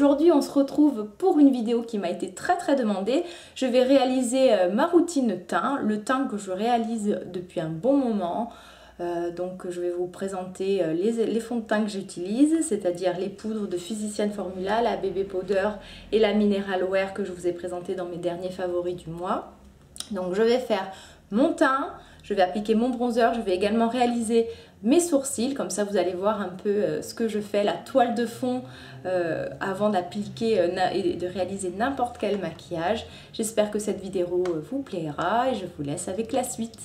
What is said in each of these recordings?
aujourd'hui on se retrouve pour une vidéo qui m'a été très demandée. Je vais réaliser ma routine teint, le teint que je réalise depuis un bon moment. Donc je vais vous présenter les fonds de teint que j'utilise, c'est-à-dire les poudres de Physicians Formula, la Baby Powder et la Mineral Wear que je vous ai présenté dans mes derniers favoris du mois. Donc je vais faire mon teint, je vais appliquer mon bronzer, je vais également réaliser mes sourcils, comme ça vous allez voir un peu ce que je fais, la toile de fond avant d'appliquer et de réaliser n'importe quel maquillage. J'espère que cette vidéo vous plaira et je vous laisse avec la suite.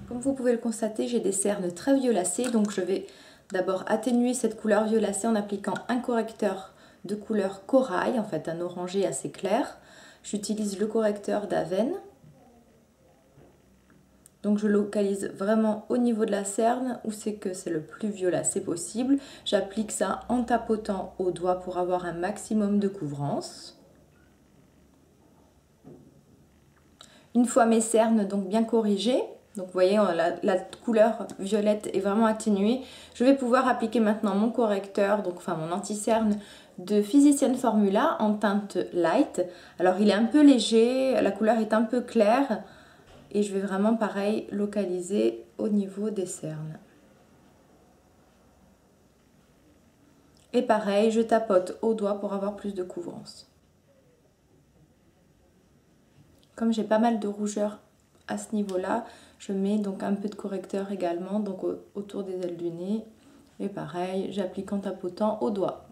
Comme vous pouvez le constater, j'ai des cernes très violacées, donc je vais d'abord atténuer cette couleur violacée en appliquant un correcteur de couleur corail, en fait un orangé assez clair. J'utilise le correcteur d'Aven. Donc je localise vraiment au niveau de la cerne où c'est que c'est le plus violacé possible. J'applique ça en tapotant au doigt pour avoir un maximum de couvrance. Une fois mes cernes donc bien corrigées, donc vous voyez la couleur violette est vraiment atténuée, je vais pouvoir appliquer maintenant mon correcteur, donc enfin mon anti-cerne de Physicians Formula en teinte light. Alors il est un peu léger, la couleur est un peu claire et je vais vraiment pareil localiser au niveau des cernes. Et pareil, je tapote au doigt pour avoir plus de couvrance. Comme j'ai pas mal de rougeur à ce niveau-là, je mets donc un peu de correcteur également donc autour des ailes du nez. Et pareil, j'applique en tapotant au doigt.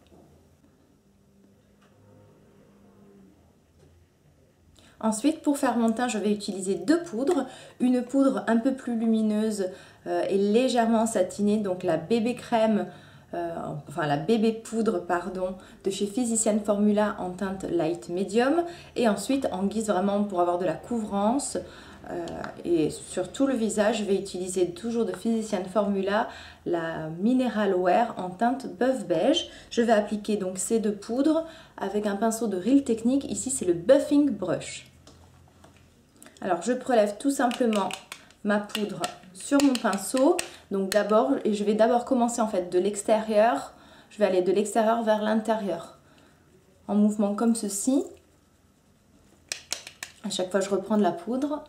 Ensuite, pour faire mon teint, je vais utiliser deux poudres. Une poudre un peu plus lumineuse et légèrement satinée, donc la bébé crème, enfin la bébé poudre, pardon, de chez Physicians Formula en teinte light medium. Et ensuite, en guise vraiment pour avoir de la couvrance et sur tout le visage, je vais utiliser toujours de Physicians Formula la Mineral Wear en teinte buff beige. Je vais appliquer donc ces deux poudres avec un pinceau de Real Techniques. Ici, c'est le Buffing Brush. Alors, je prélève tout simplement ma poudre sur mon pinceau. Donc d'abord, et je vais d'abord commencer en fait de l'extérieur. Je vais aller de l'extérieur vers l'intérieur en mouvement comme ceci. À chaque fois, je reprends de la poudre.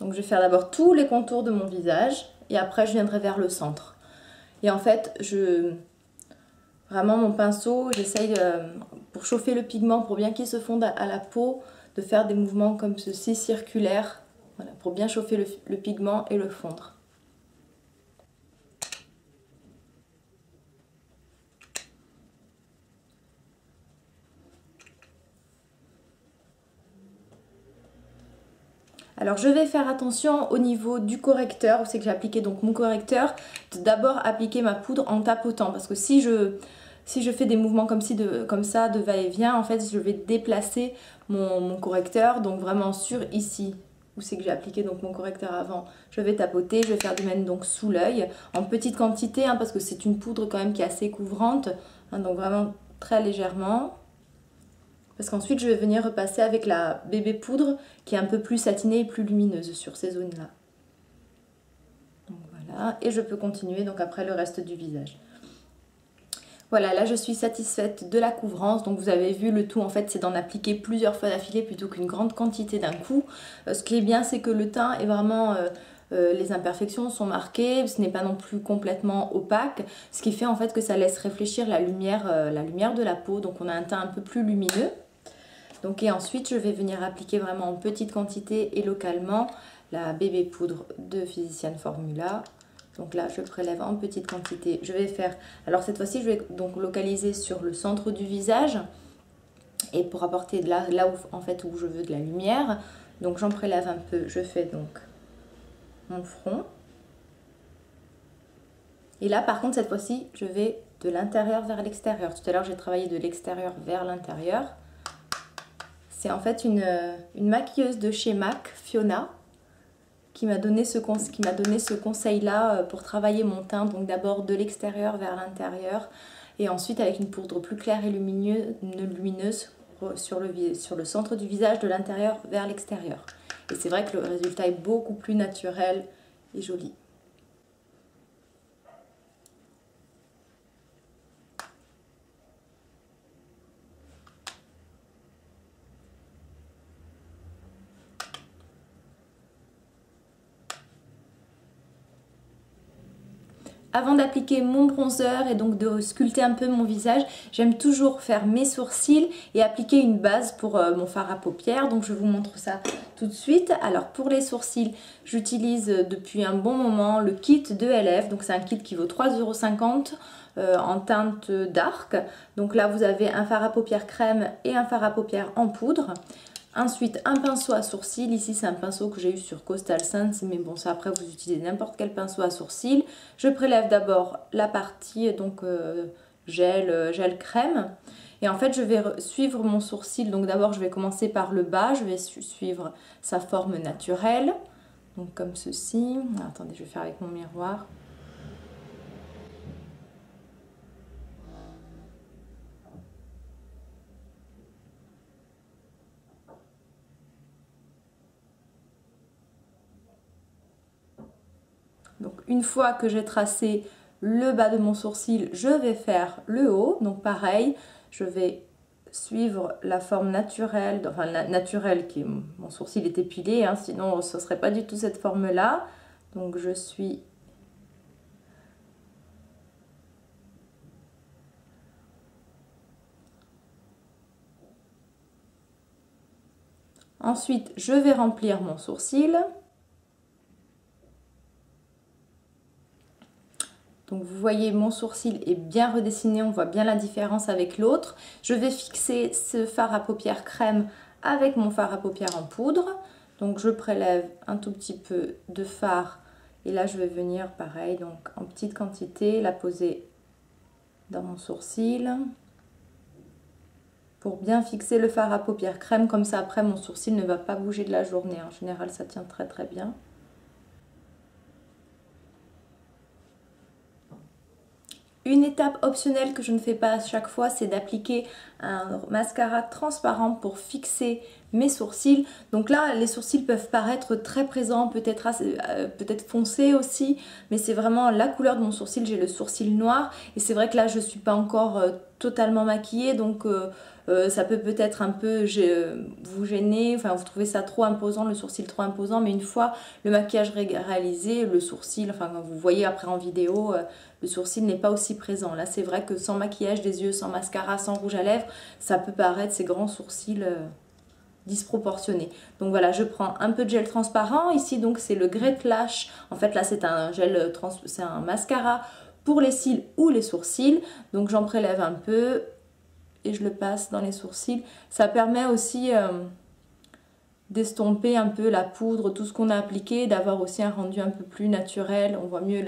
Donc je vais faire d'abord tous les contours de mon visage et après je viendrai vers le centre. Et en fait, vraiment mon pinceau, j'essaye pour chauffer le pigment, pour bien qu'il se fonde à la peau, de faire des mouvements comme ceci, circulaires, voilà, pour bien chauffer le pigment et le fondre. Alors je vais faire attention au niveau du correcteur, où c'est que j'ai appliqué donc mon correcteur, d'abord appliquer ma poudre en tapotant, parce que si je fais des mouvements comme ça de va-et-vient, en fait je vais déplacer mon correcteur, donc vraiment sur ici, où c'est que j'ai appliqué donc mon correcteur avant, je vais tapoter, je vais faire de même donc sous l'œil, en petite quantité, parce que c'est une poudre quand même qui est assez couvrante, donc vraiment très légèrement. Parce qu'ensuite, je vais venir repasser avec la bébé poudre qui est un peu plus satinée et plus lumineuse sur ces zones-là. Donc voilà, et je peux continuer donc après le reste du visage. Voilà, là je suis satisfaite de la couvrance. Donc vous avez vu, le tout en fait c'est d'en appliquer plusieurs fois d'affilée plutôt qu'une grande quantité d'un coup. Ce qui est bien, c'est que le teint est vraiment... les imperfections sont marquées, ce n'est pas non plus complètement opaque, ce qui fait en fait que ça laisse réfléchir la lumière de la peau. Donc on a un teint un peu plus lumineux. Donc, et ensuite, je vais venir appliquer vraiment en petite quantité et localement la bébé poudre de Physicians Formula. Donc là, je prélève en petite quantité. Je vais faire... Alors cette fois-ci, je vais donc localiser sur le centre du visage. Et pour apporter de là où, en fait, où je veux de la lumière. Donc j'en prélève un peu. Je fais donc mon front. Et là, par contre, cette fois-ci, je vais de l'intérieur vers l'extérieur. Tout à l'heure, j'ai travaillé de l'extérieur vers l'intérieur. C'est en fait une maquilleuse de chez MAC, Fiona, qui m'a donné ce conseil-là pour travailler mon teint. Donc d'abord de l'extérieur vers l'intérieur et ensuite avec une poudre plus claire et lumineuse sur le centre du visage, de l'intérieur vers l'extérieur. Et c'est vrai que le résultat est beaucoup plus naturel et joli. Avant d'appliquer mon bronzer et donc de sculpter un peu mon visage, j'aime toujours faire mes sourcils et appliquer une base pour mon fard à paupières. Donc je vous montre ça tout de suite. Alors pour les sourcils, j'utilise depuis un bon moment le kit de LF. Donc c'est un kit qui vaut 3,50 € en teinte dark. Donc là vous avez un fard à paupières crème et un fard à paupières en poudre. Ensuite, un pinceau à sourcils. Ici, c'est un pinceau que j'ai eu sur Coastal Scents, mais bon, ça après, vous utilisez n'importe quel pinceau à sourcils. Je prélève d'abord la partie donc gel crème. Et en fait, je vais suivre mon sourcil. Donc d'abord, je vais commencer par le bas. Je vais suivre sa forme naturelle. Donc comme ceci. Attendez, je vais faire avec mon miroir. Donc une fois que j'ai tracé le bas de mon sourcil, je vais faire le haut. Donc pareil, je vais suivre la forme naturelle, enfin naturelle qui est mon sourcil est épilé, hein, sinon ce ne serait pas du tout cette forme-là. Donc je suis ensuite je vais remplir mon sourcil. Donc vous voyez mon sourcil est bien redessiné, on voit bien la différence avec l'autre. Je vais fixer ce fard à paupières crème avec mon fard à paupières en poudre. Donc je prélève un tout petit peu de fard et là je vais venir pareil donc en petite quantité la poser dans mon sourcil pour bien fixer le fard à paupières crème, comme ça après mon sourcil ne va pas bouger de la journée. En général ça tient très très bien. Une étape optionnelle que je ne fais pas à chaque fois, c'est d'appliquer un mascara transparent pour fixer mes sourcils. Donc là, les sourcils peuvent paraître très présents, peut-être foncés aussi, mais c'est vraiment la couleur de mon sourcil. J'ai le sourcil noir et c'est vrai que là, je ne suis pas encore totalement maquillée, donc ça peut-être un peu vous gêner, enfin vous trouvez ça trop imposant, le sourcil trop imposant, mais une fois le maquillage réalisé, le sourcil, enfin vous voyez après en vidéo, le sourcil n'est pas aussi présent. Là c'est vrai que sans maquillage des yeux, sans mascara, sans rouge à lèvres, ça peut paraître ces grands sourcils disproportionnés. Donc voilà, je prends un peu de gel transparent, ici donc c'est le Great Lash, en fait là c'est un gel, c'est un mascara pour les cils ou les sourcils, donc j'en prélève un peu et je le passe dans les sourcils. Ça permet aussi d'estomper un peu la poudre, tout ce qu'on a appliqué, d'avoir aussi un rendu un peu plus naturel. On voit mieux,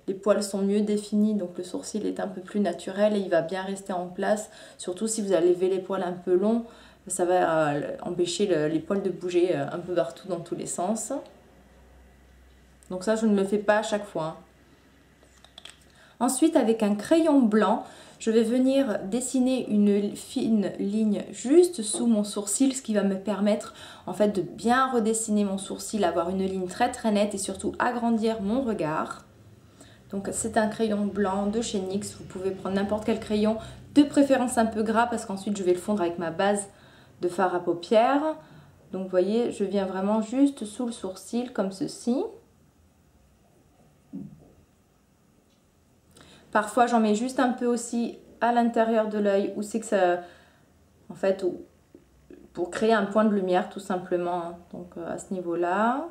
les poils sont mieux définis, donc le sourcil est un peu plus naturel et il va bien rester en place. Surtout si vous allez lever les poils un peu longs, ça va empêcher les poils de bouger un peu partout dans tous les sens. Donc ça, je ne le fais pas à chaque fois, hein. Ensuite, avec un crayon blanc, je vais venir dessiner une fine ligne juste sous mon sourcil, ce qui va me permettre en fait de bien redessiner mon sourcil, avoir une ligne très très nette et surtout agrandir mon regard. Donc c'est un crayon blanc de chez NYX, vous pouvez prendre n'importe quel crayon, de préférence un peu gras parce qu'ensuite je vais le fondre avec ma base de fard à paupières. Donc vous voyez, je viens vraiment juste sous le sourcil comme ceci. Parfois, j'en mets juste un peu aussi à l'intérieur de l'œil, où c'est que ça, en fait, pour créer un point de lumière tout simplement. Donc à ce niveau-là.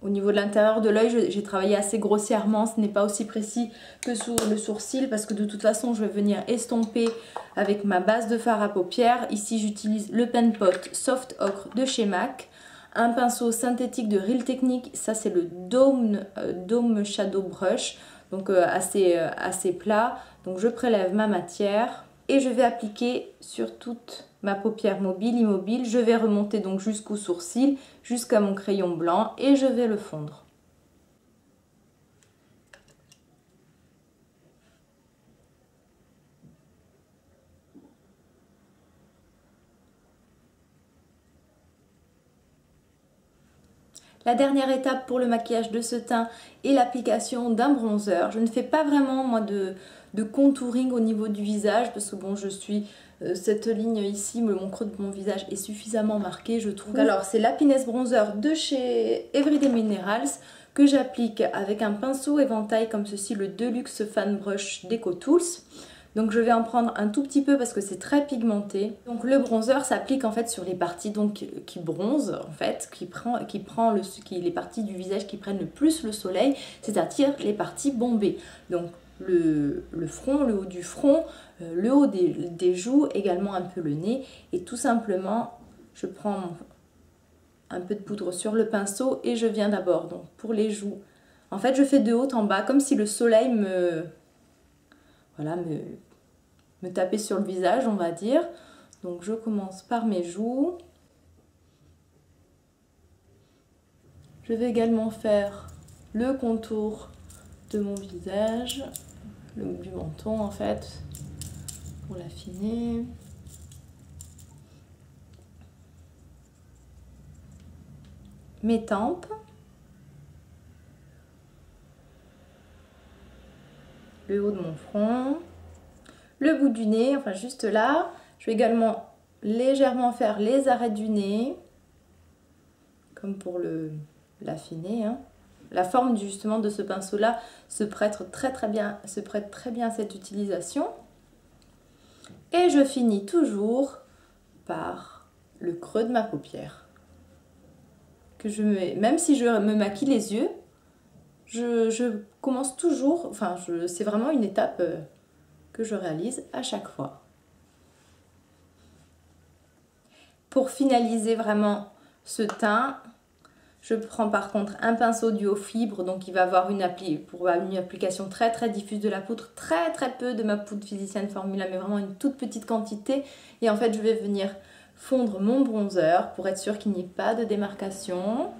Au niveau de l'intérieur de l'œil, j'ai travaillé assez grossièrement, ce n'est pas aussi précis que sur le sourcil parce que de toute façon, je vais venir estomper avec ma base de fard à paupières. Ici, j'utilise le Pen Pot Soft Ocre de chez MAC. Un pinceau synthétique de Real Technique, ça c'est le Dome Shadow Brush, donc assez plat. Donc je prélève ma matière et je vais appliquer sur toute ma paupière mobile, immobile. Je vais remonter donc jusqu'au sourcil, jusqu'à mon crayon blanc et je vais le fondre. La dernière étape pour le maquillage de ce teint est l'application d'un bronzer. Je ne fais pas vraiment moi de de contouring au niveau du visage parce que bon, je suis... cette ligne ici, mon creux de mon visage est suffisamment marqué, je trouve. Alors, c'est l'Happiness Bronzer de chez Everyday Minerals que j'applique avec un pinceau éventail comme ceci, le Deluxe Fan Brush d'EcoTools. Donc je vais en prendre un tout petit peu parce que c'est très pigmenté. Donc le bronzer s'applique en fait sur les parties donc, qui bronzent en fait, qui prend les parties du visage qui prennent le plus le soleil, c'est-à-dire les parties bombées. Donc le front, le haut du front, le haut des joues, également un peu le nez. Et tout simplement, je prends un peu de poudre sur le pinceau et je viens d'abord donc pour les joues. En fait, je fais de haut en bas comme si le soleil me tapait sur le visage, on va dire. Donc je commence par mes joues. Je vais également faire le contour de mon visage, du menton en fait, pour l'affiner. Mes tempes. Le haut de mon front. Le bout du nez, enfin juste là. Je vais également légèrement faire les arêtes du nez, comme pour l'affiner. Hein. La forme justement de ce pinceau là se prête très bien à cette utilisation. Et je finis toujours par le creux de ma paupière. Même si je me maquille les yeux, je commence toujours, enfin c'est vraiment une étape que je réalise à chaque fois. Pour finaliser vraiment ce teint, je prends par contre un pinceau duo fibre, donc il va avoir une application très diffuse de la poudre, très peu de ma poudre physicienne Formula, mais vraiment une toute petite quantité. Et en fait je vais venir fondre mon bronzer pour être sûr qu'il n'y ait pas de démarcation.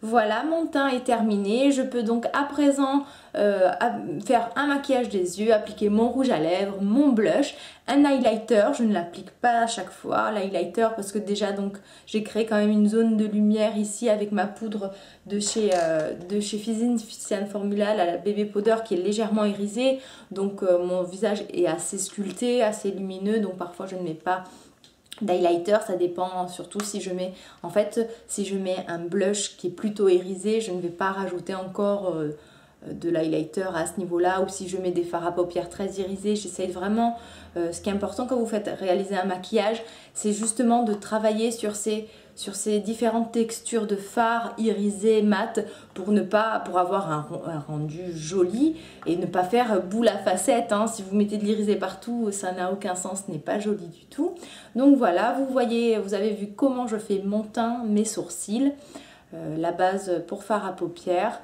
Voilà, mon teint est terminé. Je peux donc à présent faire un maquillage des yeux, appliquer mon rouge à lèvres, mon blush, un highlighter. Je ne l'applique pas à chaque fois, l'highlighter, parce que déjà donc j'ai créé quand même une zone de lumière ici avec ma poudre de chez Physicians Formula, la Baby Powder, qui est légèrement irisée. Donc mon visage est assez sculpté, assez lumineux, donc parfois je ne mets pas d'highlighter, ça dépend surtout si je mets un blush qui est plutôt irisé, je ne vais pas rajouter encore de l'highlighter à ce niveau là, ou si je mets des fards à paupières très irisés. J'essaye vraiment, ce qui est important quand vous faites réaliser un maquillage, c'est justement de travailler sur ces différentes textures de fards irisés, mat, pour avoir un rendu joli et ne pas faire boule à facettes. Hein. Si vous mettez de l'irisé partout, ça n'a aucun sens, ce n'est pas joli du tout. Donc voilà, vous avez vu comment je fais mon teint, mes sourcils, la base pour fard à paupières.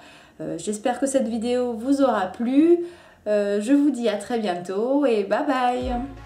J'espère que cette vidéo vous aura plu. Je vous dis à très bientôt et bye bye!